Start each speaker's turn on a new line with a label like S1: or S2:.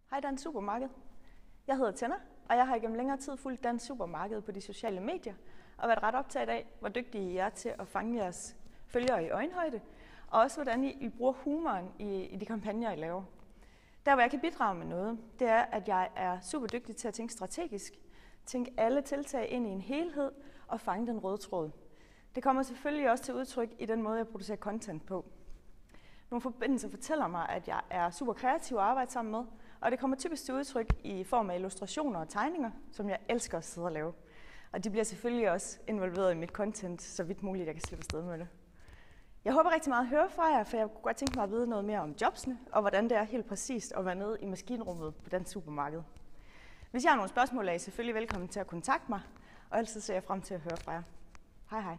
S1: Hej Dansk Supermarked. Jeg hedder Tenna, og jeg har igennem længere tid fulgt Dansk Supermarked på de sociale medier og været ret optaget af, hvor dygtige I er til at fange jeres følgere i øjenhøjde, og også hvordan I bruger humoren i de kampagner, I laver. Der, hvor jeg kan bidrage med noget, det er, at jeg er super dygtig til at tænke strategisk, tænke alle tiltag ind i en helhed og fange den røde tråd. Det kommer selvfølgelig også til udtryk i den måde, jeg producerer content på. Nogle forbindelser fortæller mig, at jeg er super kreativ at arbejde sammen med, og det kommer typisk til udtryk i form af illustrationer og tegninger, som jeg elsker at sidde og lave. Og de bliver selvfølgelig også involveret i mit content, så vidt muligt jeg kan slippe afsted med det. Jeg håber rigtig meget at høre fra jer, for jeg kunne godt tænke mig at vide noget mere om jobsene, og hvordan det er helt præcist at være nede i maskinrummet på Dansk Supermarked. Hvis I har nogle spørgsmål, er I selvfølgelig velkommen til at kontakte mig, og ellers ser jeg frem til at høre fra jer. Hej hej.